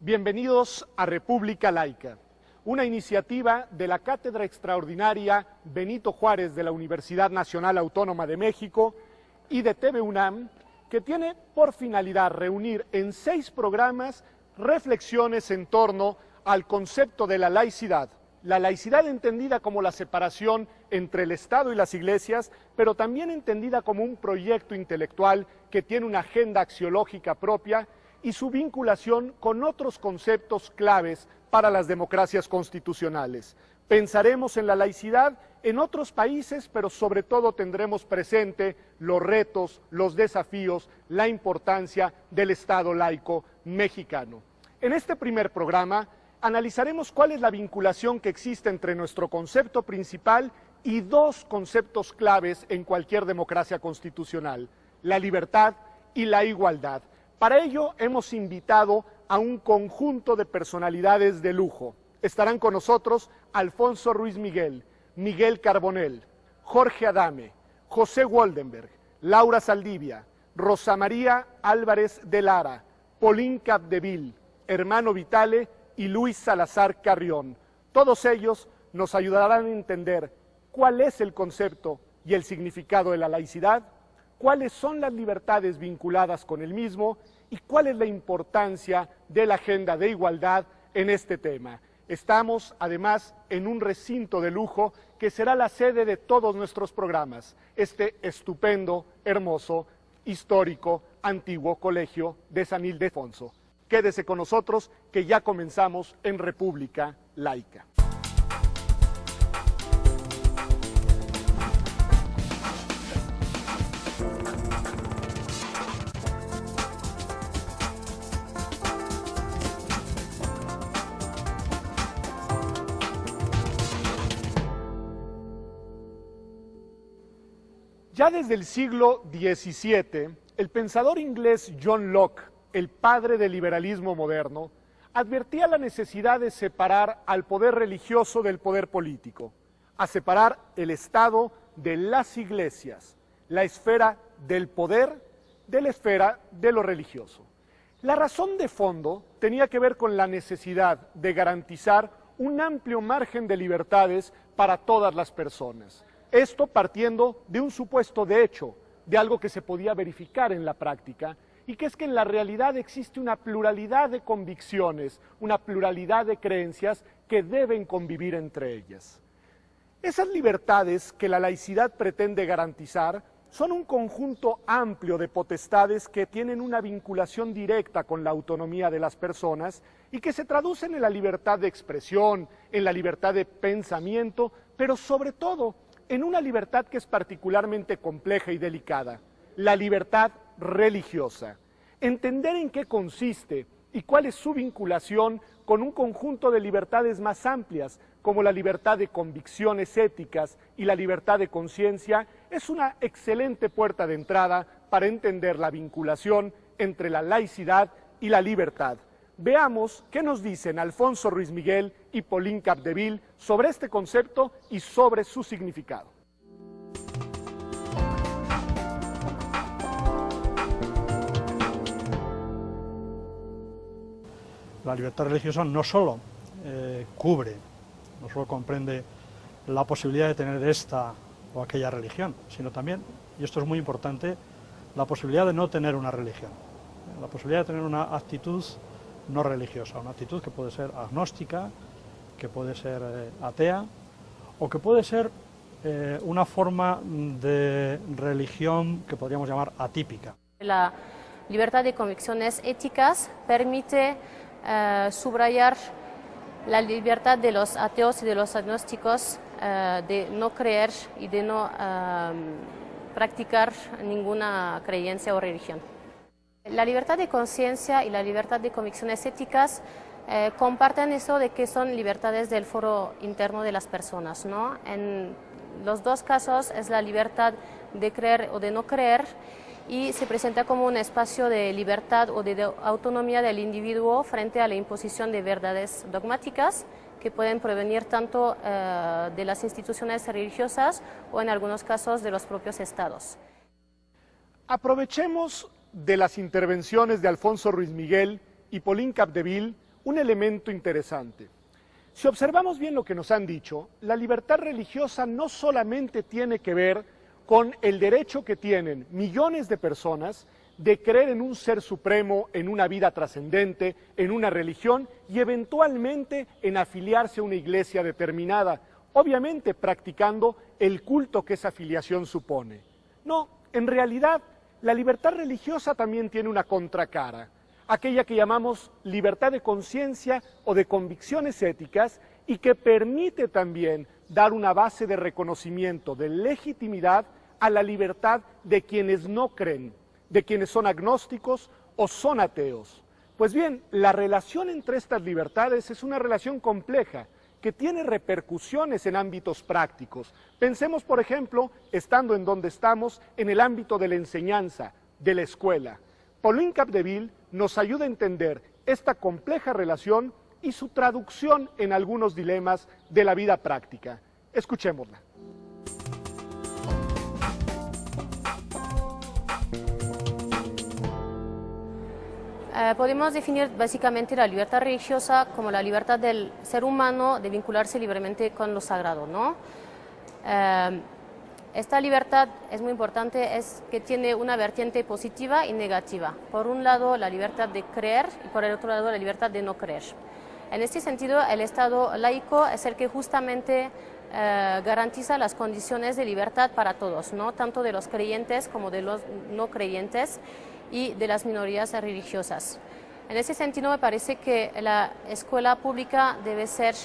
Bienvenidos a República Laica, una iniciativa de la Cátedra Extraordinaria Benito Juárez de la Universidad Nacional Autónoma de México y de TV UNAM, que tiene por finalidad reunir en 6 programas reflexiones en torno al concepto de la laicidad entendida como la separación entre el Estado y las iglesias, pero también entendida como un proyecto intelectual que tiene una agenda axiológica propia y su vinculación con otros conceptos claves para las democracias constitucionales. Pensaremos en la laicidad en otros países, pero sobre todo tendremos presente los retos, los desafíos, la importancia del Estado laico mexicano. En este primer programa analizaremos cuál es la vinculación que existe entre nuestro concepto principal y 2 conceptos claves en cualquier democracia constitucional: la libertad y la igualdad. Para ello hemos invitado a un conjunto de personalidades de lujo. Estarán con nosotros Alfonso Ruiz Miguel, Miguel Carbonell, Jorge Adame, José Woldenberg, Laura Saldivia, Rosa María Álvarez de Lara, Paulín Capdeville, Hermano Vitale y Luis Salazar Carrión. Todos ellos nos ayudarán a entender cuál es el concepto y el significado de la laicidad, cuáles son las libertades vinculadas con el mismo y cuál es la importancia de la agenda de igualdad en este tema. Estamos además en un recinto de lujo que será la sede de todos nuestros programas, este estupendo, hermoso, histórico, antiguo colegio de San Ildefonso. Quédese con nosotros que ya comenzamos en República Laica. Ya desde el siglo XVII, el pensador inglés John Locke, el padre del liberalismo moderno, advertía la necesidad de separar al poder religioso del poder político, a separar el Estado de las iglesias, la esfera del poder de la esfera de lo religioso. La razón de fondo tenía que ver con la necesidad de garantizar un amplio margen de libertades para todas las personas. Esto partiendo de un supuesto de hecho, de algo que se podía verificar en la práctica, y que es que en la realidad existe una pluralidad de convicciones, una pluralidad de creencias que deben convivir entre ellas. Esas libertades que la laicidad pretende garantizar son un conjunto amplio de potestades que tienen una vinculación directa con la autonomía de las personas y que se traducen en la libertad de expresión, en la libertad de pensamiento, pero sobre todo en una libertad que es particularmente compleja y delicada: la libertad religiosa. Entender en qué consiste y cuál es su vinculación con un conjunto de libertades más amplias, como la libertad de convicciones éticas y la libertad de conciencia, es una excelente puerta de entrada para entender la vinculación entre la laicidad y la libertad. Veamos qué nos dicen Alfonso Ruiz Miguel y Paulín Capdeville sobre este concepto y sobre su significado. La libertad religiosa no solo cubre, no solo comprende la posibilidad de tener esta o aquella religión, sino también, y esto es muy importante, la posibilidad de no tener una religión, la posibilidad de tener una actitud no religiosa, una actitud que puede ser agnóstica, que puede ser atea, o que puede ser una forma de religión que podríamos llamar atípica. La libertad de convicciones éticas permite subrayar la libertad de los ateos y de los agnósticos de no creer y de no practicar ninguna creencia o religión. La libertad de conciencia y la libertad de convicciones éticas comparten eso de que son libertades del foro interno de las personas, ¿no? En los 2 casos es la libertad de creer o de no creer, y se presenta como un espacio de libertad o de autonomía del individuo frente a la imposición de verdades dogmáticas que pueden provenir tanto de las instituciones religiosas o en algunos casos de los propios estados. Aprovechemos de las intervenciones de Alfonso Ruiz Miguel y Paulín Capdeville un elemento interesante. Si observamos bien lo que nos han dicho, la libertad religiosa no solamente tiene que ver con el derecho que tienen millones de personas de creer en un ser supremo, en una vida trascendente, en una religión y eventualmente en afiliarse a una iglesia determinada, obviamente practicando el culto que esa afiliación supone. No, en realidad la libertad religiosa también tiene una contracara, aquella que llamamos libertad de conciencia o de convicciones éticas y que permite también dar una base de reconocimiento, de legitimidad a la libertad de quienes no creen, de quienes son agnósticos o son ateos. Pues bien, la relación entre estas libertades es una relación compleja que tiene repercusiones en ámbitos prácticos. Pensemos, por ejemplo, estando en donde estamos, en el ámbito de la enseñanza, de la escuela. Pauline Capdeville nos ayuda a entender esta compleja relación y su traducción en algunos dilemas de la vida práctica. Escuchémosla. Podemos definir básicamente la libertad religiosa como la libertad del ser humano de vincularse libremente con lo sagrado, ¿no? Esta libertad es muy importante, es que tiene una vertiente positiva y negativa. Por un lado, la libertad de creer y por el otro lado, la libertad de no creer. En este sentido, el Estado laico es el que justamente garantiza las condiciones de libertad para todos, ¿no? Tanto de los creyentes como de los no creyentes y de las minorías religiosas. En ese sentido, me parece que la escuela pública debe ser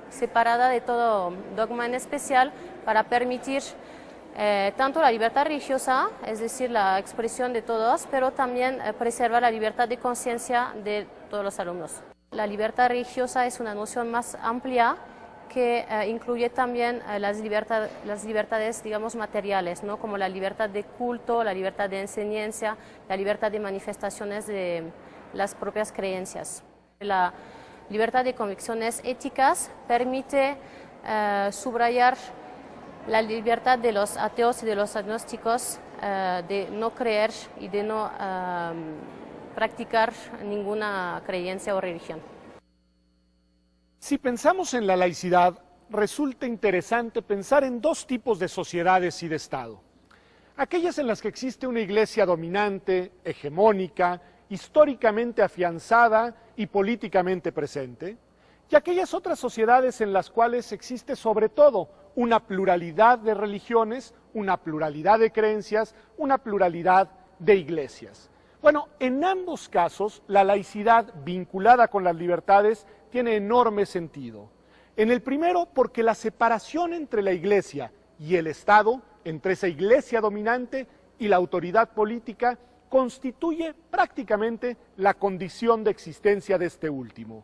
separada de todo dogma en especial para permitir tanto la libertad religiosa, es decir, la expresión de todos, pero también preservar la libertad de conciencia de todos los alumnos. La libertad religiosa es una noción más amplia que incluye también las libertades, digamos, materiales, ¿no? Como la libertad de culto, la libertad de enseñanza, la libertad de manifestaciones de las propias creencias. La libertad de convicciones éticas permite subrayar la libertad de los ateos y de los agnósticos de no creer y de no practicar ninguna creencia o religión. Si pensamos en la laicidad, resulta interesante pensar en dos tipos de sociedades y de Estado. Aquellas en las que existe una iglesia dominante, hegemónica, históricamente afianzada y políticamente presente, y aquellas otras sociedades en las cuales existe sobre todo una pluralidad de religiones, una pluralidad de creencias, una pluralidad de iglesias. Bueno, en ambos casos, la laicidad vinculada con las libertades tiene enorme sentido. En el primero, porque la separación entre la Iglesia y el Estado, entre esa Iglesia dominante y la autoridad política, constituye prácticamente la condición de existencia de este último.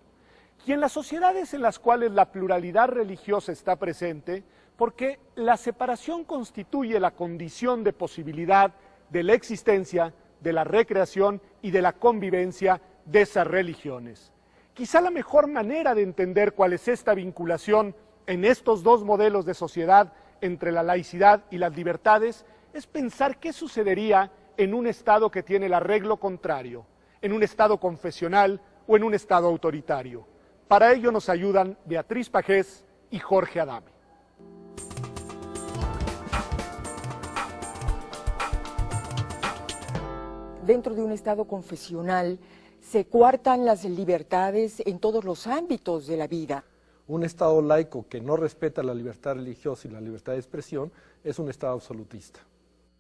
Y en las sociedades en las cuales la pluralidad religiosa está presente, porque la separación constituye la condición de posibilidad de la existencia, de la recreación y de la convivencia de esas religiones. Quizá la mejor manera de entender cuál es esta vinculación en estos dos modelos de sociedad entre la laicidad y las libertades es pensar qué sucedería en un Estado que tiene el arreglo contrario, en un Estado confesional o en un Estado autoritario. Para ello nos ayudan Beatriz Pajés y Jorge Adame. Dentro de un Estado confesional se coartan las libertades en todos los ámbitos de la vida. Un Estado laico que no respeta la libertad religiosa y la libertad de expresión es un Estado absolutista.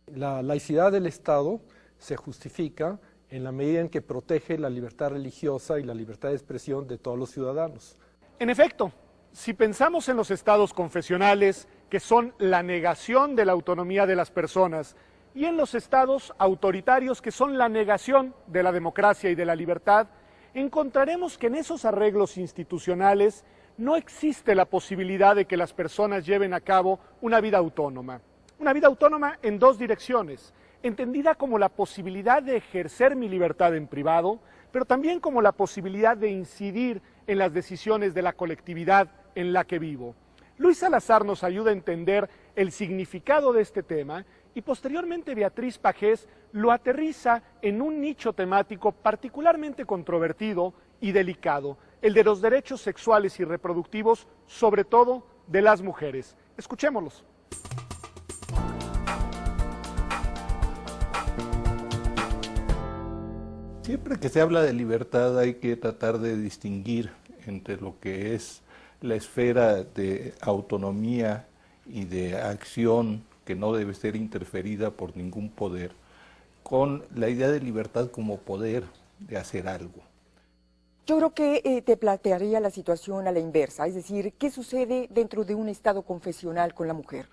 La laicidad del Estado se justifica en la medida en que protege la libertad religiosa y la libertad de expresión de todos los ciudadanos. En efecto, si pensamos en los estados confesionales, que son la negación de la autonomía de las personas, y en los estados autoritarios, que son la negación de la democracia y de la libertad, encontraremos que en esos arreglos institucionales no existe la posibilidad de que las personas lleven a cabo una vida autónoma. Una vida autónoma en dos direcciones, entendida como la posibilidad de ejercer mi libertad en privado, pero también como la posibilidad de incidir en las decisiones de la colectividad en la que vivo. Luis Salazar nos ayuda a entender el significado de este tema y posteriormente Beatriz Pajés lo aterriza en un nicho temático particularmente controvertido y delicado, el de los derechos sexuales y reproductivos, sobre todo de las mujeres. Escuchémoslos. Siempre que se habla de libertad hay que tratar de distinguir entre lo que es la esfera de autonomía y de acción que no debe ser interferida por ningún poder, con la idea de libertad como poder de hacer algo. Yo creo que te plantearía la situación a la inversa, es decir, ¿qué sucede dentro de un estado confesional con la mujer?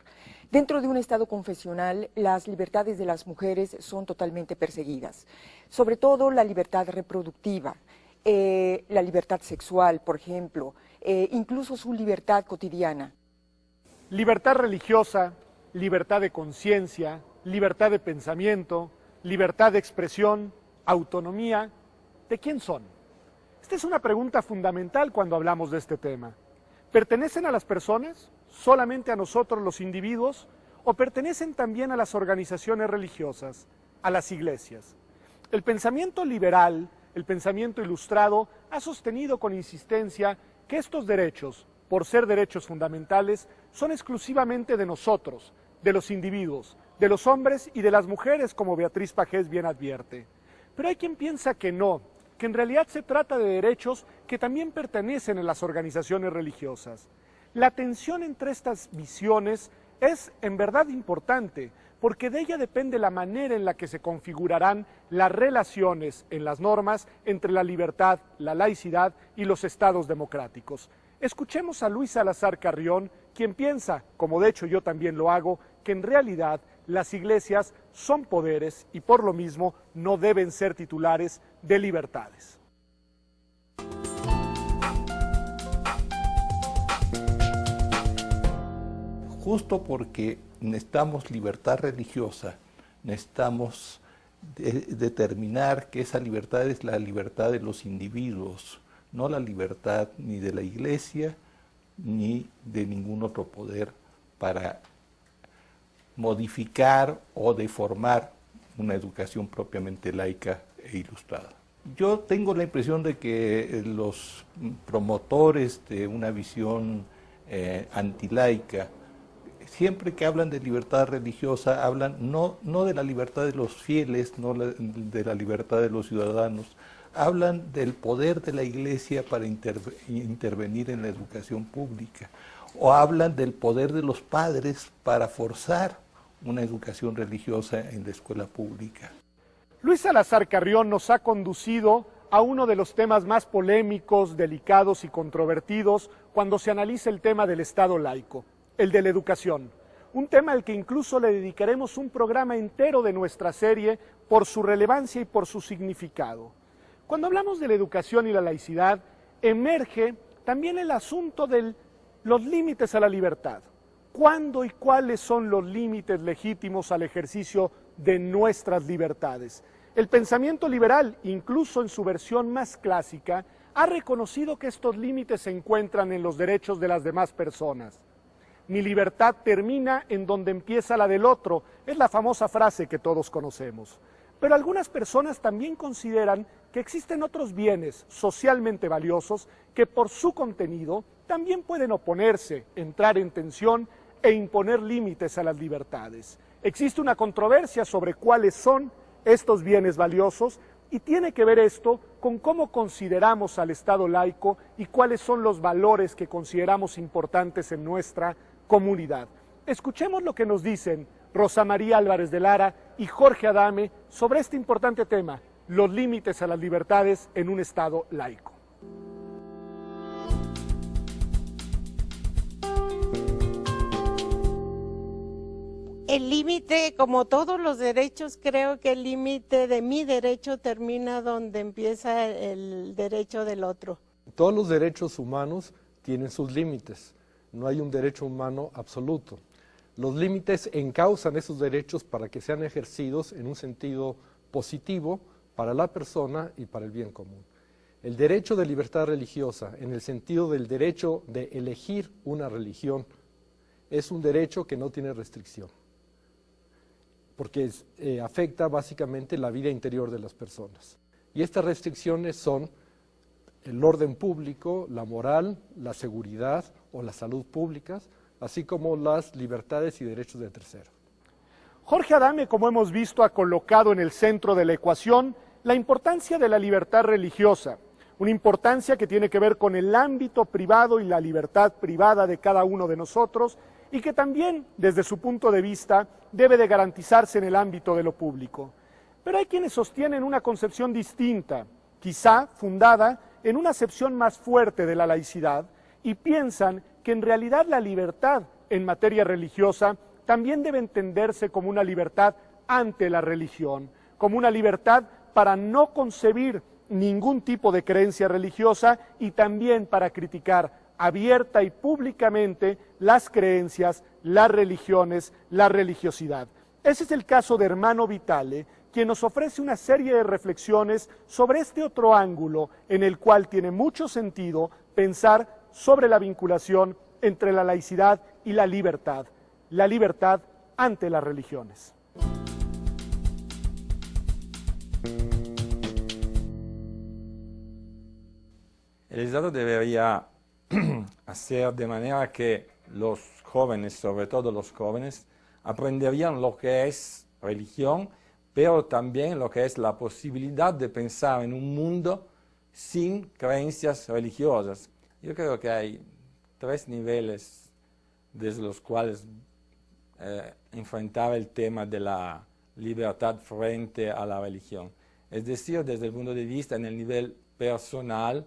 Dentro de un estado confesional, las libertades de las mujeres son totalmente perseguidas, sobre todo la libertad reproductiva, la libertad sexual, por ejemplo, incluso su libertad cotidiana. Libertad religiosa, libertad de conciencia, libertad de pensamiento, libertad de expresión, autonomía, ¿de quién son? Esta es una pregunta fundamental cuando hablamos de este tema. ¿Pertenecen a las personas, solamente a nosotros los individuos, o pertenecen también a las organizaciones religiosas, a las iglesias? El pensamiento liberal, el pensamiento ilustrado, ha sostenido con insistencia que estos derechos, por ser derechos fundamentales, son exclusivamente de nosotros, de los individuos, de los hombres y de las mujeres, como Beatriz Pajés bien advierte. Pero hay quien piensa que no, que en realidad se trata de derechos que también pertenecen a las organizaciones religiosas. La tensión entre estas visiones es en verdad importante, porque de ella depende la manera en la que se configurarán las relaciones en las normas entre la libertad, la laicidad y los estados democráticos. Escuchemos a Luis Salazar Carrión, quien piensa, como de hecho yo también lo hago, que en realidad las iglesias son poderes y por lo mismo no deben ser titulares de libertades. Justo porque necesitamos libertad religiosa, necesitamos determinar que esa libertad es la libertad de los individuos, no la libertad ni de la iglesia ni de ningún otro poder para modificar o deformar una educación propiamente laica e ilustrada. Yo tengo la impresión de que los promotores de una visión antilaica, siempre que hablan de libertad religiosa, hablan no de la libertad de los fieles, no de la libertad de los ciudadanos, hablan del poder de la iglesia para intervenir en la educación pública, o hablan del poder de los padres para forzar una educación religiosa en la escuela pública. Luis Salazar Carrión nos ha conducido a uno de los temas más polémicos, delicados y controvertidos cuando se analiza el tema del Estado laico, el de la educación. Un tema al que incluso le dedicaremos un programa entero de nuestra serie por su relevancia y por su significado. Cuando hablamos de la educación y la laicidad, emerge también el asunto de los límites a la libertad. ¿Cuándo y cuáles son los límites legítimos al ejercicio de nuestras libertades? El pensamiento liberal, incluso en su versión más clásica, ha reconocido que estos límites se encuentran en los derechos de las demás personas. Mi libertad termina en donde empieza la del otro, es la famosa frase que todos conocemos. Pero algunas personas también consideran que existen otros bienes socialmente valiosos que por su contenido también pueden oponerse, entrar en tensión e imponer límites a las libertades. Existe una controversia sobre cuáles son estos bienes valiosos y tiene que ver esto con cómo consideramos al Estado laico y cuáles son los valores que consideramos importantes en nuestra comunidad. Escuchemos lo que nos dicen Rosa María Álvarez de Lara y Jorge Adame sobre este importante tema, los límites a las libertades en un Estado laico. El límite, como todos los derechos, creo que el límite de mi derecho termina donde empieza el derecho del otro. Todos los derechos humanos tienen sus límites, no hay un derecho humano absoluto. Los límites encausan esos derechos para que sean ejercidos en un sentido positivo para la persona y para el bien común. El derecho de libertad religiosa, en el sentido del derecho de elegir una religión, es un derecho que no tiene restricción, porque afecta básicamente la vida interior de las personas. Y estas restricciones son el orden público, la moral, la seguridad o la salud públicas, así como las libertades y derechos de terceros. Jorge Adame, como hemos visto, ha colocado en el centro de la ecuación la importancia de la libertad religiosa, una importancia que tiene que ver con el ámbito privado y la libertad privada de cada uno de nosotros y que también, desde su punto de vista, debe de garantizarse en el ámbito de lo público. Pero hay quienes sostienen una concepción distinta, quizá fundada en una acepción más fuerte de la laicidad, y piensan que en realidad la libertad en materia religiosa también debe entenderse como una libertad ante la religión, como una libertad para no concebir ningún tipo de creencia religiosa y también para criticar abierta y públicamente las creencias, las religiones, la religiosidad. Ese es el caso de Hermano Vitale, quien nos ofrece una serie de reflexiones sobre este otro ángulo en el cual tiene mucho sentido pensar sobre la vinculación entre la laicidad y la libertad ante las religiones. El Estado debería hacer de manera que los jóvenes, sobre todo los jóvenes, aprenderían lo que es religión, pero también lo que es la posibilidad de pensar en un mundo sin creencias religiosas. Yo creo que hay 3 niveles desde los cuales enfrentar el tema de la libertad frente a la religión. Es decir, desde el punto de vista en el nivel personal,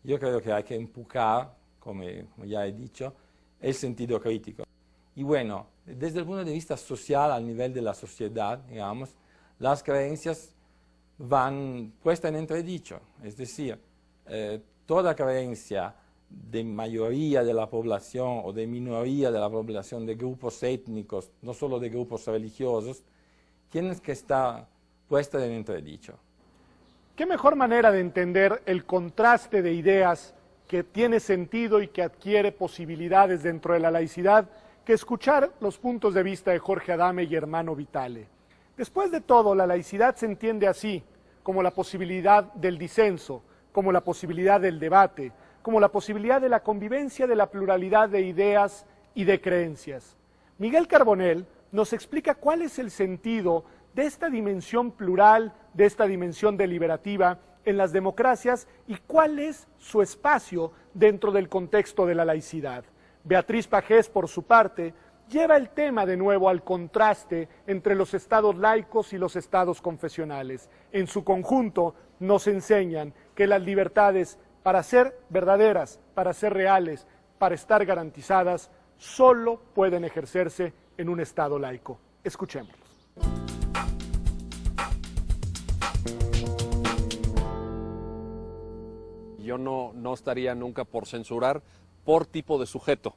yo creo que hay que empujar, como ya he dicho, el sentido crítico. Y bueno, desde el punto de vista social, al nivel de la sociedad, digamos, las creencias van puestas en entredicho. Es decir, toda creencia de mayoría de la población o de minoría de la población, de grupos étnicos, no solo de grupos religiosos, tienen que estar puesta en entredicho. ¿Qué mejor manera de entender el contraste de ideas que tiene sentido y que adquiere posibilidades dentro de la laicidad que escuchar los puntos de vista de Jorge Adame y Hermano Vitale? Después de todo, la laicidad se entiende así, como la posibilidad del disenso, como la posibilidad del debate, como la posibilidad de la convivencia de la pluralidad de ideas y de creencias. Miguel Carbonell nos explica cuál es el sentido de esta dimensión plural, de esta dimensión deliberativa en las democracias y cuál es su espacio dentro del contexto de la laicidad. Beatriz Pajés, por su parte, lleva el tema de nuevo al contraste entre los estados laicos y los estados confesionales. En su conjunto nos enseñan que las libertades, para ser verdaderas, para ser reales, para estar garantizadas, solo pueden ejercerse en un estado laico. Escuchémoslos. Yo no estaría nunca por censurar por tipo de sujeto.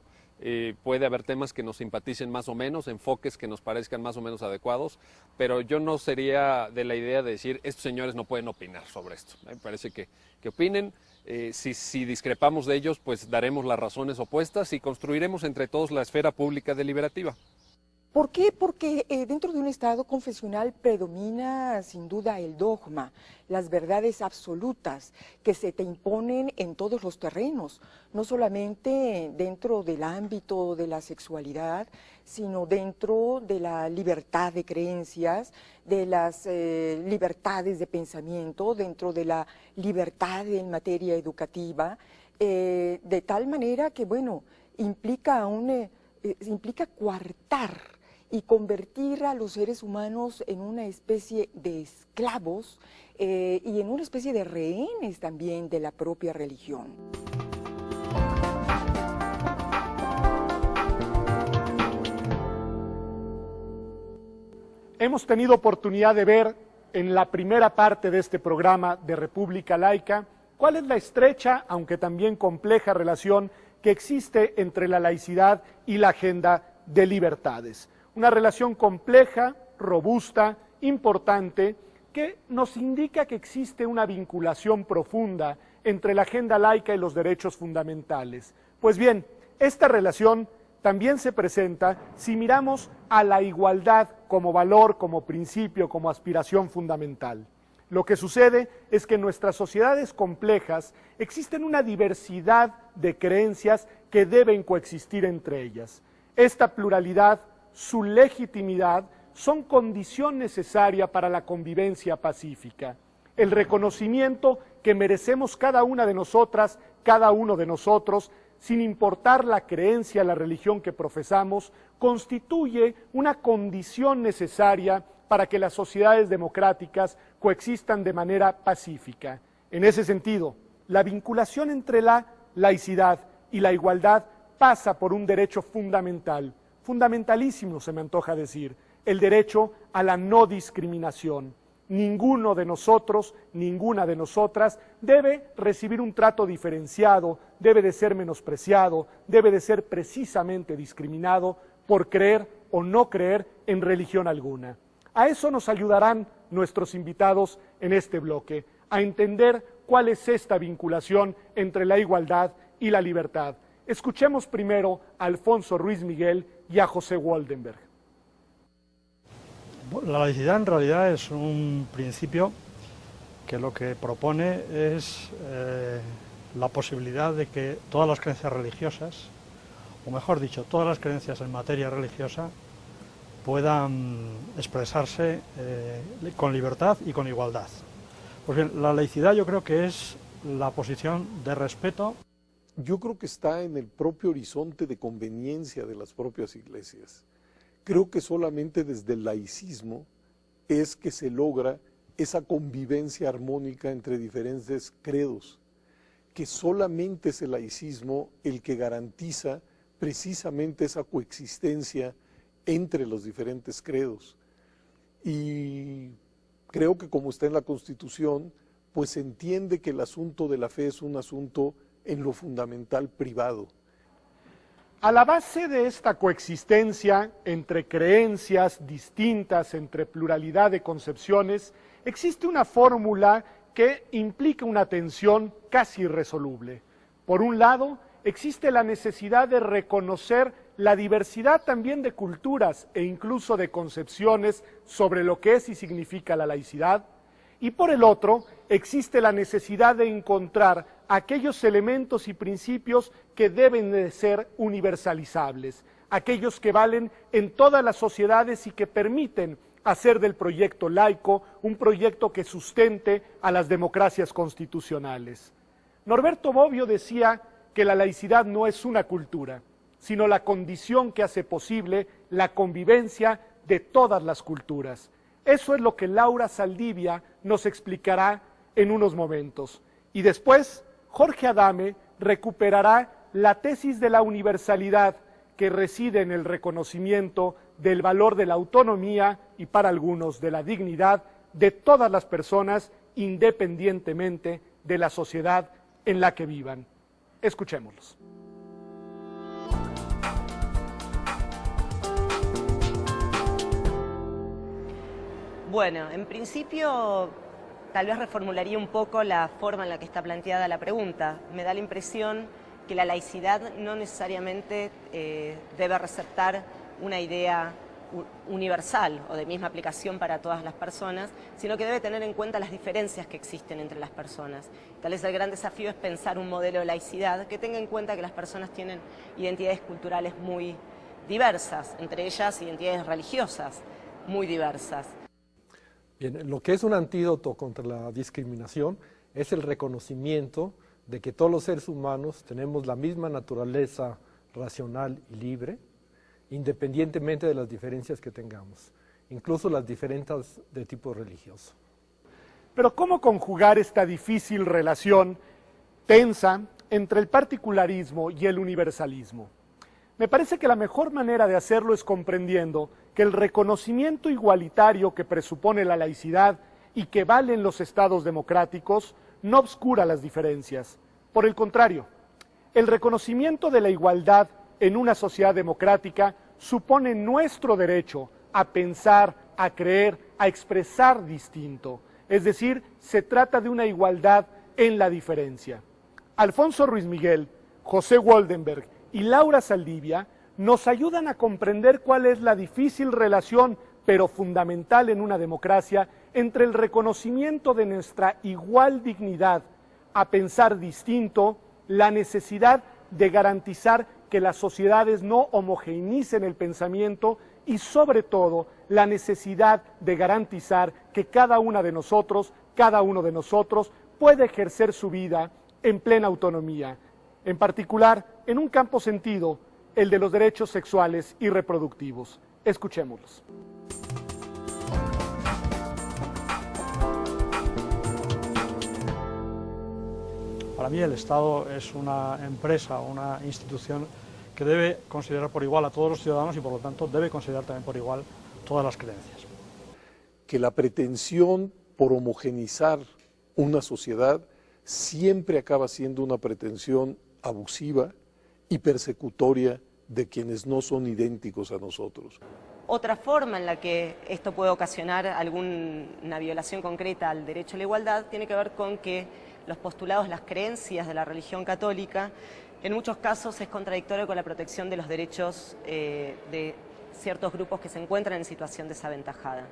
Puede haber temas que nos simpaticen más o menos, enfoques que nos parezcan más o menos adecuados, pero yo no sería de la idea de decir, estos señores no pueden opinar sobre esto. Me parece que opinen, si discrepamos de ellos, pues daremos las razones opuestas y construiremos entre todos la esfera pública deliberativa. ¿Por qué? Porque dentro de un Estado confesional predomina sin duda el dogma, las verdades absolutas que se te imponen en todos los terrenos, no solamente dentro del ámbito de la sexualidad, sino dentro de la libertad de creencias, de las libertades de pensamiento, dentro de la libertad en materia educativa, de tal manera que, bueno, implica coartar y convertir a los seres humanos en una especie de esclavos y en una especie de rehenes también de la propia religión. Hemos tenido oportunidad de ver en la primera parte de este programa de República Laica cuál es la estrecha, aunque también compleja relación que existe entre la laicidad y la agenda de libertades. Una relación compleja, robusta, importante, que nos indica que existe una vinculación profunda entre la agenda laica y los derechos fundamentales. Pues bien, esta relación también se presenta si miramos a la igualdad como valor, como principio, como aspiración fundamental. Lo que sucede es que en nuestras sociedades complejas existen una diversidad de creencias que deben coexistir entre ellas. Esta pluralidad, su legitimidad, son condición necesaria para la convivencia pacífica. El reconocimiento que merecemos cada una de nosotras, cada uno de nosotros, sin importar la creencia, la religión que profesamos, constituye una condición necesaria para que las sociedades democráticas coexistan de manera pacífica. En ese sentido, la vinculación entre la laicidad y la igualdad pasa por un derecho fundamental, fundamentalísimo se me antoja decir, el derecho a la no discriminación. Ninguno de nosotros, ninguna de nosotras debe recibir un trato diferenciado, debe de ser menospreciado, debe de ser precisamente discriminado por creer o no creer en religión alguna. A eso nos ayudarán nuestros invitados en este bloque, a entender cuál es esta vinculación entre la igualdad y la libertad. Escuchemos primero a Alfonso Ruiz Miguel y a José Woldenberg. La laicidad en realidad es un principio que lo que propone es la posibilidad de que todas las creencias religiosas, o mejor dicho, todas las creencias en materia religiosa, puedan expresarse con libertad y con igualdad. Pues bien, la laicidad yo creo que es la posición de respeto. Yo creo que está en el propio horizonte de conveniencia de las propias iglesias. Creo que solamente desde el laicismo es que se logra esa convivencia armónica entre diferentes credos, que solamente es el laicismo el que garantiza precisamente esa coexistencia entre los diferentes credos. Y creo que como está en la Constitución, pues se entiende que el asunto de la fe es un asunto en lo fundamental privado. A la base de esta coexistencia entre creencias distintas, entre pluralidad de concepciones, existe una fórmula que implica una tensión casi irresoluble. Por un lado, existe la necesidad de reconocer la diversidad también de culturas e incluso de concepciones sobre lo que es y significa la laicidad, y por el otro, existe la necesidad de encontrar aquellos elementos y principios que deben de ser universalizables, aquellos que valen en todas las sociedades y que permiten hacer del proyecto laico un proyecto que sustente a las democracias constitucionales. Norberto Bobbio decía que la laicidad no es una cultura, sino la condición que hace posible la convivencia de todas las culturas. Eso es lo que Laura Saldivia nos explicará en unos momentos. Y después, Jorge Adame recuperará la tesis de la universalidad que reside en el reconocimiento del valor de la autonomía y para algunos de la dignidad de todas las personas independientemente de la sociedad en la que vivan. Escuchémoslos. Bueno, en principio tal vez reformularía un poco la forma en la que está planteada la pregunta. Me da la impresión que la laicidad no necesariamente debe receptar una idea universal o de misma aplicación para todas las personas, sino que debe tener en cuenta las diferencias que existen entre las personas. Tal vez el gran desafío es pensar un modelo de laicidad que tenga en cuenta que las personas tienen identidades culturales muy diversas, entre ellas identidades religiosas muy diversas. Bien, lo que es un antídoto contra la discriminación es el reconocimiento de que todos los seres humanos tenemos la misma naturaleza racional y libre, independientemente de las diferencias que tengamos, incluso las diferencias de tipo religioso. Pero ¿cómo conjugar esta difícil relación tensa entre el particularismo y el universalismo? Me parece que la mejor manera de hacerlo es comprendiendo que el reconocimiento igualitario que presupone la laicidad y que vale en los estados democráticos no obscura las diferencias. Por el contrario, el reconocimiento de la igualdad en una sociedad democrática supone nuestro derecho a pensar, a creer, a expresar distinto. Es decir, se trata de una igualdad en la diferencia. Alfonso Ruiz Miguel, José Woldenberg y Laura Saldivia nos ayudan a comprender cuál es la difícil relación, pero fundamental en una democracia, entre el reconocimiento de nuestra igual dignidad a pensar distinto, la necesidad de garantizar que las sociedades no homogeneicen el pensamiento y sobre todo la necesidad de garantizar que cada una de nosotros, cada uno de nosotros puede ejercer su vida en plena autonomía, en particular en un campo sentido, el de los derechos sexuales y reproductivos. Escuchémoslos. Para mí el Estado es una empresa, una institución que debe considerar por igual a todos los ciudadanos y por lo tanto debe considerar también por igual todas las creencias. Que la pretensión por homogeneizar una sociedad siempre acaba siendo una pretensión abusiva y persecutoria de quienes no son idénticos a nosotros. Otra forma en la que esto puede ocasionar alguna violación concreta al derecho a la igualdad tiene que ver con que los postulados, las creencias de la religión católica, en muchos casos es contradictorio con la protección de los derechos de ciertos grupos que se encuentran en situación desaventajada.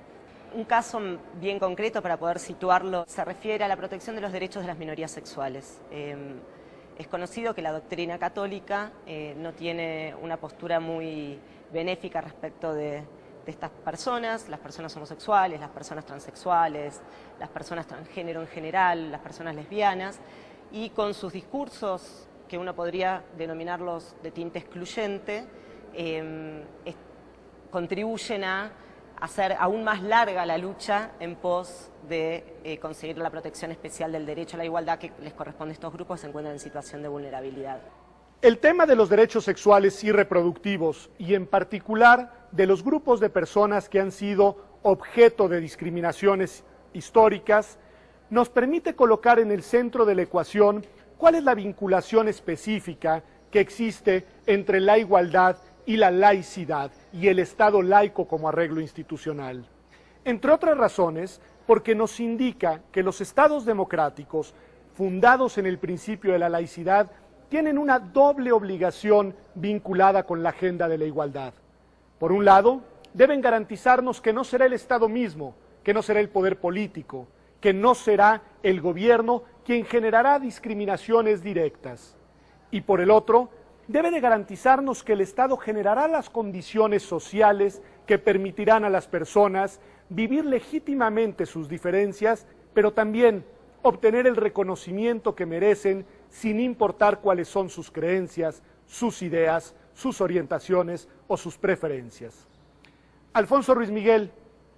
Un caso bien concreto para poder situarlo se refiere a la protección de los derechos de las minorías sexuales. Es conocido que la doctrina católica no tiene una postura muy benéfica respecto de estas personas, las personas homosexuales, las personas transexuales, las personas transgénero en general, las personas lesbianas, y con sus discursos, que uno podría denominarlos de tinte excluyente, contribuyen a hacer aún más larga la lucha en pos de conseguir la protección especial del derecho a la igualdad que les corresponde a estos grupos que se encuentran en situación de vulnerabilidad. El tema de los derechos sexuales y reproductivos, y en particular de los grupos de personas que han sido objeto de discriminaciones históricas, nos permite colocar en el centro de la ecuación cuál es la vinculación específica que existe entre la igualdad y la laicidad y el Estado laico como arreglo institucional. Entre otras razones, porque nos indica que los estados democráticos, fundados en el principio de la laicidad, tienen una doble obligación vinculada con la agenda de la igualdad. Por un lado, deben garantizarnos que no será el Estado mismo, que no será el poder político, que no será el gobierno quien generará discriminaciones directas. Y por el otro, debe de garantizarnos que el Estado generará las condiciones sociales que permitirán a las personas vivir legítimamente sus diferencias, pero también obtener el reconocimiento que merecen sin importar cuáles son sus creencias, sus ideas, sus orientaciones o sus preferencias. Alfonso Ruiz Miguel,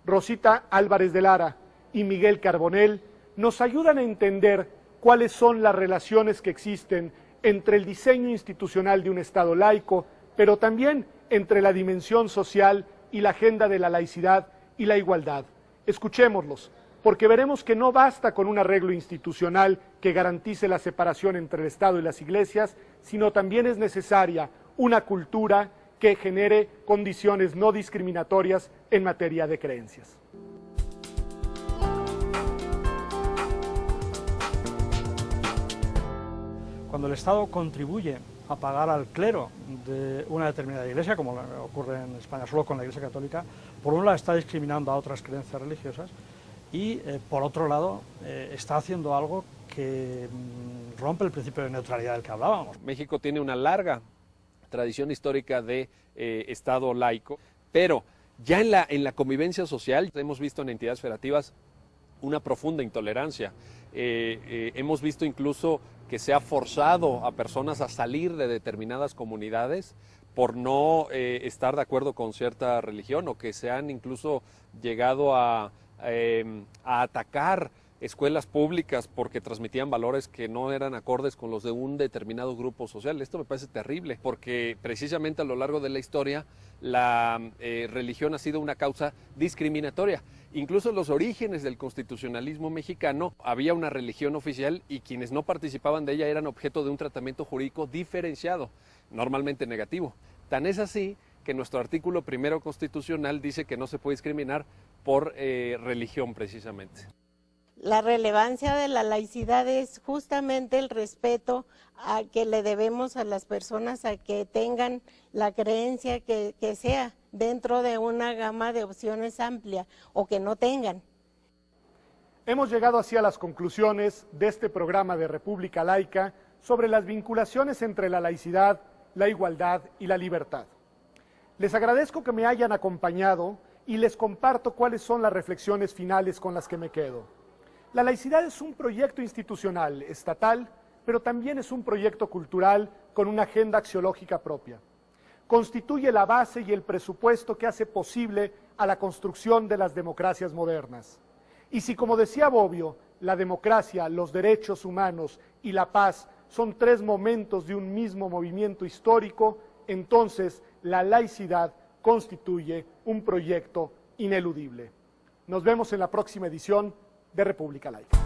Rosita Álvarez de Lara y Miguel Carbonell nos ayudan a entender cuáles son las relaciones que existen entre el diseño institucional de un Estado laico, pero también entre la dimensión social y la agenda de la laicidad y la igualdad. Escuchémoslos, porque veremos que no basta con un arreglo institucional que garantice la separación entre el Estado y las iglesias, sino también es necesaria una cultura que genere condiciones no discriminatorias en materia de creencias. Cuando el Estado contribuye a pagar al clero de una determinada iglesia, como ocurre en España solo con la Iglesia Católica, por un lado está discriminando a otras creencias religiosas y por otro lado está haciendo algo que rompe el principio de neutralidad del que hablábamos. México tiene una larga tradición histórica de Estado laico, pero ya en la convivencia social hemos visto en entidades federativas una profunda intolerancia. Hemos visto incluso que se ha forzado a personas a salir de determinadas comunidades por no estar de acuerdo con cierta religión, o que se han incluso llegado a atacar escuelas públicas porque transmitían valores que no eran acordes con los de un determinado grupo social. Esto me parece terrible, porque precisamente a lo largo de la historia la religión ha sido una causa discriminatoria. Incluso en los orígenes del constitucionalismo mexicano había una religión oficial y quienes no participaban de ella eran objeto de un tratamiento jurídico diferenciado, normalmente negativo. Tan es así que nuestro artículo primero constitucional dice que no se puede discriminar por religión precisamente. La relevancia de la laicidad es justamente el respeto a que le debemos a las personas a que tengan la creencia que sea dentro de una gama de opciones amplia o que no tengan. Hemos llegado así a las conclusiones de este programa de República Laica sobre las vinculaciones entre la laicidad, la igualdad y la libertad. Les agradezco que me hayan acompañado y les comparto cuáles son las reflexiones finales con las que me quedo. La laicidad es un proyecto institucional, estatal, pero también es un proyecto cultural con una agenda axiológica propia. Constituye la base y el presupuesto que hace posible a la construcción de las democracias modernas. Y si, como decía Bobbio, la democracia, los derechos humanos y la paz son tres momentos de un mismo movimiento histórico, entonces la laicidad constituye un proyecto ineludible. Nos vemos en la próxima edición de República Laica.